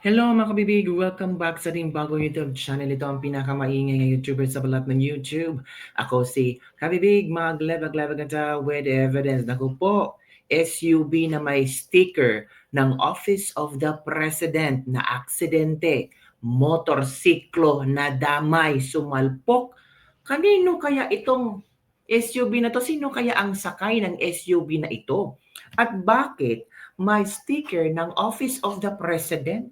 Hello mga kabibig! Welcome back sa ating bagong YouTube channel. Ito ang pinakamaingay na YouTuber sa balat ng YouTube. Ako si Kabibig, maglebag-lebag ata with evidence. Naku po, SUV na may sticker ng Office of the President na aksidente, motorsiklo na damay, sumalpok. Kanino kaya itong SUV na to? Sino kaya ang sakay ng SUV na ito? At bakit may sticker ng Office of the President?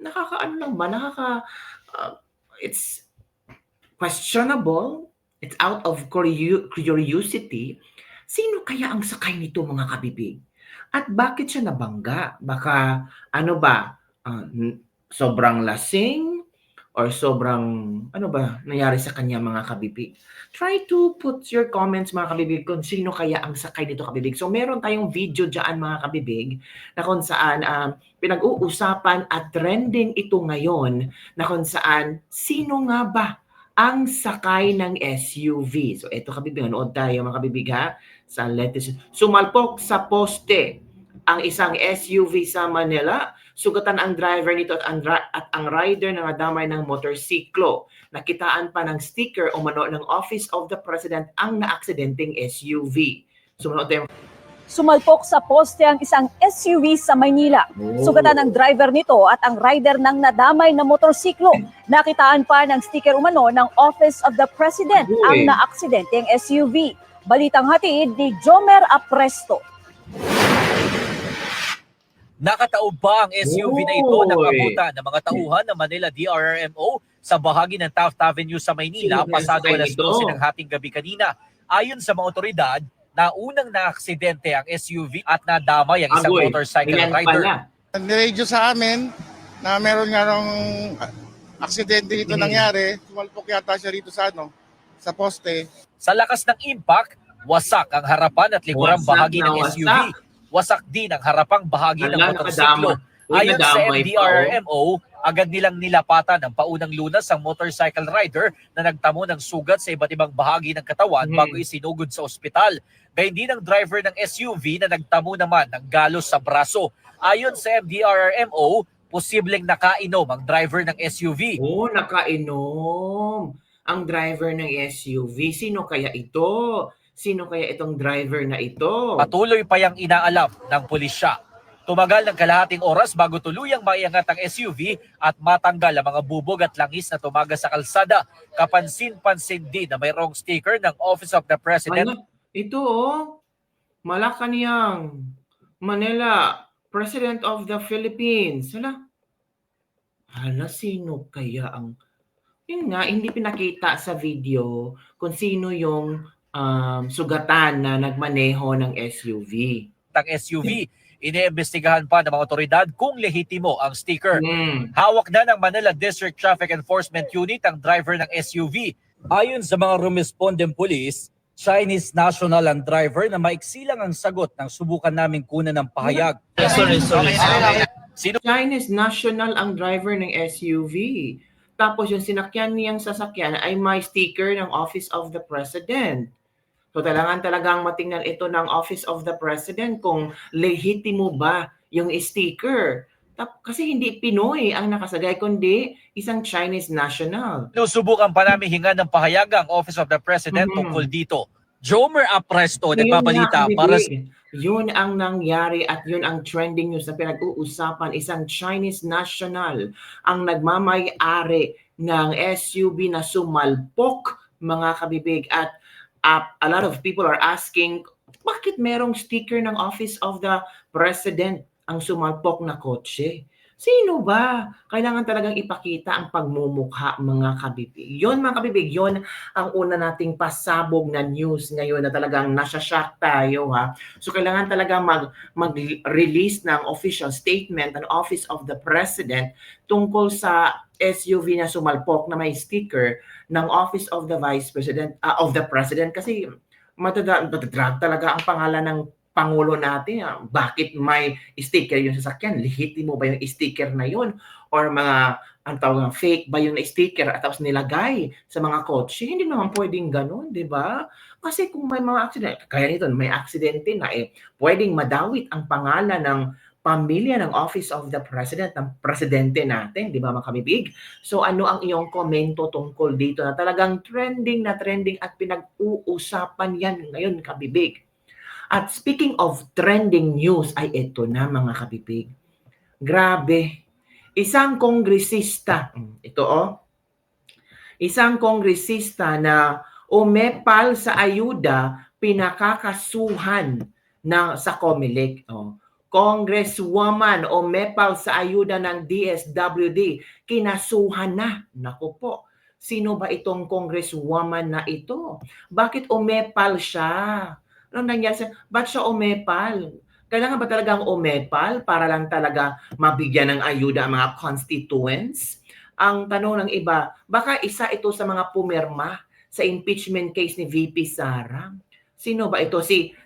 Nakakaano lang ba, uh, it's questionable, it's out of curiosity. Sino kaya ang sakay nito mga kabibig? At bakit siya nabangga? Baka ano ba, sobrang lasing or sobrang ano ba nangyari sa kanya mga kabibig? Try to put your comments mga kabibig kung sino kaya ang sakay nito kabibig. So meron tayong video diyan mga kabibig na kung saan pinag-uusapan at trending ito ngayon na kung saan sino nga ba ang sakay ng SUV. So ito kabibig, nood tayo mga kabibig ha. Sa latest, sumalpok sa poste ang isang SUV sa Manila. Sugatan ang driver nito at ang rider na nadamay ng motorsiklo. Nakitaan pa ng sticker umano ng Office of the President ang naaksidenteng SUV. Sumunod tayo. Sumalpok sa poste ang isang SUV sa Maynila. Sugatan ang driver nito at ang rider ng nadamay na motorsiklo. Nakitaan pa ng sticker umano ng Office of the President ang naaksidenteng SUV. Balitang hatid ni Jomer Apresto. Nakataob pa ang SUV na ito ng abutan ng mga tauhan ng Manila DRRMO sa bahagi ng Taft Avenue sa Maynila pasado alas 12 ng hating gabi kanina. Ayon sa mga otoridad, naunang naaksidente ang SUV at nadamay ang isang motorcycle rider. Niradyo sa amin na meron nga ng aksidente dito nangyari. Sumalpok yata siya rito sa poste. Sa lakas ng impact, wasak ang harapan at likurang bahagi ng SUV. Wasak din ang harapang bahagi ng motorsiklo. Ayon sa MDRRMO, agad nilang nilapatan ng paunang lunas ang motorcycle rider na nagtamo ng sugat sa iba't ibang bahagi ng katawan bago isinugod sa ospital. Gayun din ang driver ng SUV na nagtamo naman ng galos sa braso. Ayon sa MDRRMO, posibleng nakainom ang driver ng SUV. Nakainom ang driver ng SUV. Sino kaya ito? Sino kaya itong driver na ito? Patuloy pa yang inaalam ng pulisya. Tumagal ng kalahating oras bago tuluyang maiangat ang SUV at matanggal ang mga bubog at langis na tumaga sa kalsada. Kapansin-pansin din na mayroong sticker ng Office of the President. Ito Malacanang, Manila, President of the Philippines. Sino kaya ang... Yun nga, hindi pinakita sa video kung sino yung sugatan na nagmaneho ng SUV. Ang SUV, iniimbestigahan pa ng mga otoridad kung lehitimo ang sticker. Hawak na ng Manila District Traffic Enforcement Unit ang driver ng SUV. Ayon sa mga rumespondent police, Chinese national ang driver na maiksi lang ang sagot ng subukan naming kunan ng pahayag. Chinese national ang driver ng SUV. Tapos yung sinakyan niyang sasakyan ay may sticker ng Office of the President. So talagang matingnan ito ng Office of the President kung lehitimo ba yung sticker. Kasi hindi Pinoy ang nakasagay, kundi isang Chinese national. Subukan pa namin hinga ng pahayag ang Office of the President tungkol dito. Jomer Apresto, nagbabalita para sa... Yun ang nangyari at yun ang trending news na pinag-uusapan. Isang Chinese national ang nagmamay-ari ng SUV na sumalpok mga kabibig at a lot of people are asking, bakit merong sticker ng Office of the President ang sumalpok na kotse? Sino ba? Kailangan talagang ipakita ang pagmumukha mga kabibig. Yon mga kabibig, yon ang una nating pasabog na news ngayon na talagang nasashock tayo ha. So kailangan talaga mag-release ng official statement ng Office of the President tungkol sa SUV na sumalpok na may sticker ng Office of the Vice President, of the President, kasi matadrag talaga ang pangalan ng Pangulo natin. Bakit may sticker yung sasakyan? Lehitimo ba yung sticker na yun? Or mga fake ba yung sticker at tapos nilagay sa mga kotse? Hindi naman pwedeng ganun, di ba? Kasi kung may mga accident, kaya nito may aksidente na pwedeng madawit ang pangalan ng pamilya ng Office of the President, ng presidente natin, di ba mga kabibig? So ano ang iyong komento tungkol dito na talagang trending na trending at pinag-uusapan yan ngayon kabibig? At speaking of trending news, ay ito na mga kabibig. Grabe, isang kongresista, isang kongresista na umepal sa ayuda, pinakakasuhan sa COMELEC. Congresswoman umepal sa ayuda ng DSWD, kinasuhan na. Naku po, sino ba itong congresswoman na ito? Bakit umepal siya? Ano nangyari siya? Ba't siya umepal? Kailangan ba talagang umepal para lang talaga mabigyan ng ayuda ang mga constituents? Ang tanong ng iba, baka isa ito sa mga pumirma sa impeachment case ni VP Sara. Sino ba ito?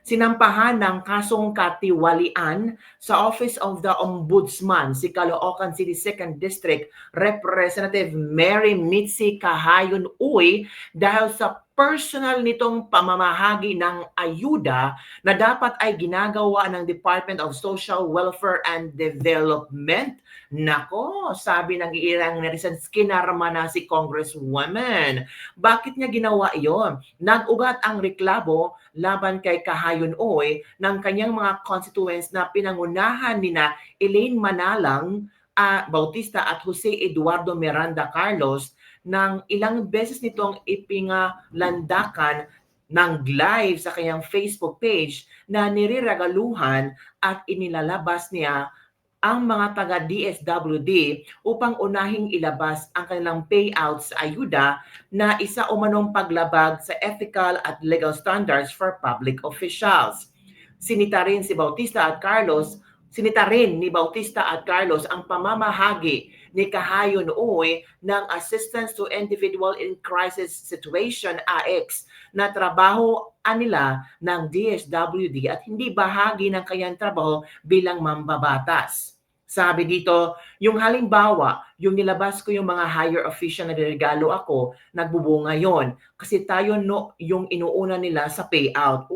Sinampahan ng kasong katiwalian sa Office of the Ombudsman, si Caloocan City 2nd District Representative Mary Mitzi Kahayon Uy dahil sa personal nitong pamamahagi ng ayuda na dapat ay ginagawa ng Department of Social Welfare and Development. Nako, sabi ng ilang netizens, kinarma na si Congresswoman. Bakit niya ginawa iyon? Nag-ugat ang reklamo laban kay Kahayon Uy ng kanyang mga constituents na pinangunahan nina Elaine Manalang Bautista at Jose Eduardo Miranda Carlos nang ilang beses nitong ipingalandakan ng live sa kanyang Facebook page na nireragaluhan at inilalabas niya ang mga taga-DSWD upang unahing ilabas ang kanilang payouts sa ayuda na isa umanong paglabag sa ethical at legal standards for public officials. Sinita rin ni Bautista at Carlos ang pamamahagi ni Kahayon Uy ng Assistance to Individual in Crisis Situation AX na trabaho nila ng DSWD at hindi bahagi ng kanyang trabaho bilang mambabatas. Sabi dito, yung halimbawa, yung nilabas ko yung mga higher official na regalo ako, nagbubunga yon kasi tayo yung inuuna nila sa payout.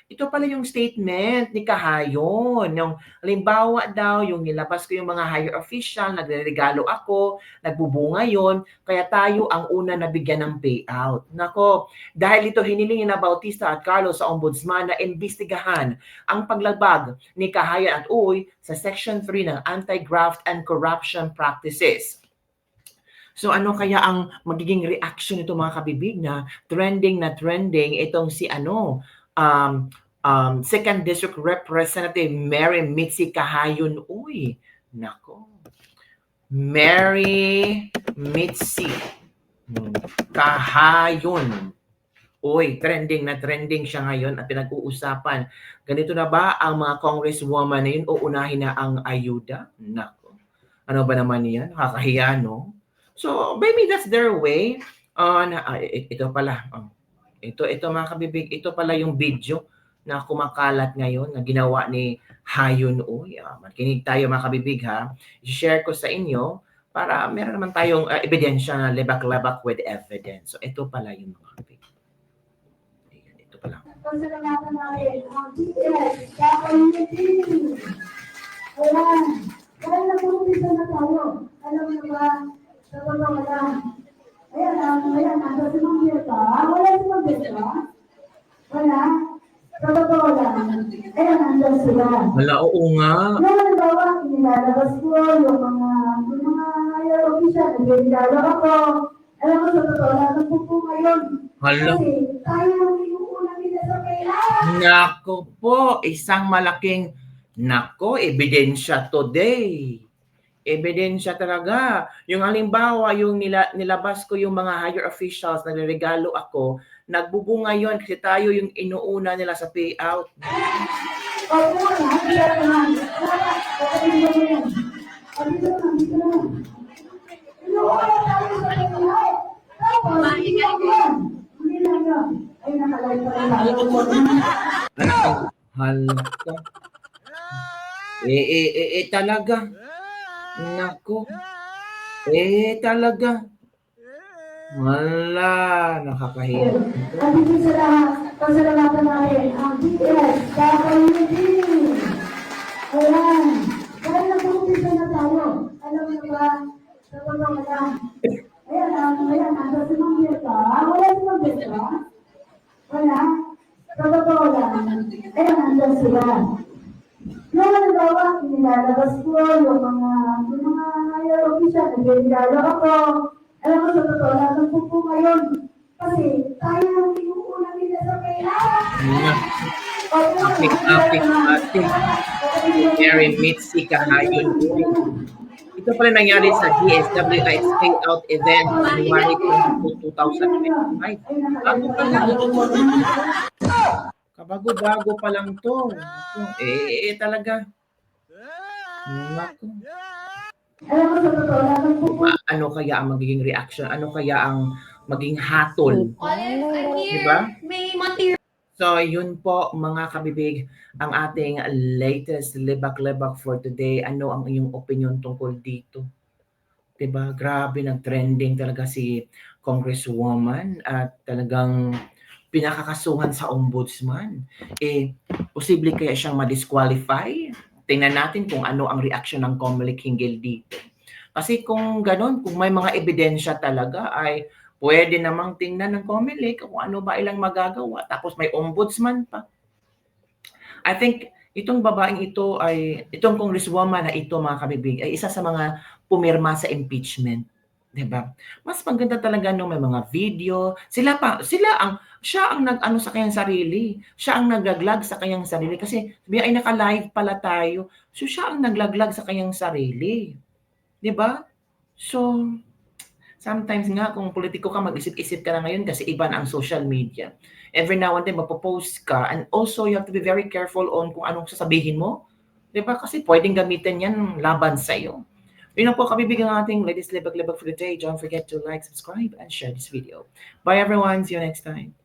Ito pala yung statement ni Kahayon. Yung halimbawa daw, yung nilabas ko yung mga higher official, nagregalo ako, nagbubunga yon kaya tayo ang una nabigyan ng payout. Nako, dahil ito hinilingin na Bautista at Carlos sa Ombudsman na imbestigahan ang paglabag ni Kahayon at Uy sa Section 3 ng Anti-Graft and Corruption Practices. So ano kaya ang magiging reaction nito mga kabibig na trending itong si 2nd District Representative Mary Mitzi Kahayon Uy. Nako. Mary Mitzi Kahayon Uy, trending siya ngayon at pinag-uusapan. Ganito na ba ang mga congresswoman na yun o unahin na ang ayuda? Nako. Ano ba naman yan? Nakakahiya, no? So, maybe that's their way. Ito pala. Ito mga kabibig. Ito pala yung video na kumakalat ngayon na ginawa ni Hayon Uy. Makinig tayo mga kabibig ha. I-share ko sa inyo para meron naman tayong ebidensya na lebak-lebak with evidence. So, ito pala yung mga kabibig. Pasalamatan natin ang GPS, community. Ayan. Dahil nag-umpisa na tayo. Alam mo ba? Sa totoo lang. Ayan, nasa si Mang Beta. Wala si Mang Beta? Wala? Sa totoo lang. Ayan, nandun sila. Wala, oo nga. Ngayon, bawa, nilalabas ko yung mga higher official. Nagregalo ako. Alam mo, sa totoo lang, nagpupo ngayon. Hala. Kasi tayo ang inuuna nila sa kailangan. Nako po, isang malaking ebidensya today. Ebidensya talaga. Yung halimbawa, yung nilabas ko yung mga higher officials na niregalo ako, nagbubunga yon kasi tayo yung inuuna nila sa payout. Opo, hindi naman. Dito na. Inuuna tayo sa kailangan. Tapos, hindi lang yun. Ay, nakalay pa rin lalo. Halka. Talaga. Nako. Talaga. Wala. Nakakahiya. At dito sa lahat, pasalamatan natin ang DPS, community. Ayan. Dahil nag-umpisa na tayo. Alam mo ba, sa totoo lang. Ayan, nasa si Mang Birka. Wala si Mang Birka? Wala? Sa totoo lang. Ayan, nandun sila. Yung halimbawa, nilalabas ko yung mga higher official, nag-dialog ako. Alam mo, sa totoo lang, nagpupo ngayon. Kasi tayo ang inuuna nila sa kaya. Apik. Mary Mitzi Kahayon. Ito pala nangyari sa DSWI Out Event January 22, 2025. Kabago-bago pa lang to. Talaga. Naku. Alam mo, sa totoo lang, nagpupo. Ano kaya ang magiging reaction? Ano kaya ang maging hatol? Diba? May material. So, yun po mga kabibig, ang ating latest libak-libak for today. Ano ang iyong opinion tungkol dito? Diba? Grabe, nag-trending talaga si Congresswoman at talagang pinakakasuhan sa ombudsman. Posible kaya siyang ma-disqualify? Tingnan natin kung ano ang reaction ng Comelec hinggil dito. Kasi kung ganun, kung may mga ebidensya talaga ay pwede namang tingnan ng Comelec kung ano ba ilang magagawa. Tapos may ombudsman pa. I think itong babaeng ito itong congresswoman na ito mga kabibig, ay isa sa mga pumirma sa impeachment. Diba? Mas maganda talaga nung may mga video. Siya ang nag-ano sa kanyang sarili. Siya ang naglaglag sa kanyang sarili. Kasi ay naka-live pala tayo. So siya ang naglaglag sa kanyang sarili. Diba? So, sometimes nga kung politiko ka, mag-isip-isip ka na ngayon kasi iba na ang social media. Every now and then, mapopost ka. And also, you have to be very careful on kung anong sasabihin mo. Diba? Kasi pwedeng gamitin yan laban sa'yo. Yun na po, kabibigyan ng ating latest libag-libag for the day. Don't forget to like, subscribe, and share this video. Bye everyone. See you next time.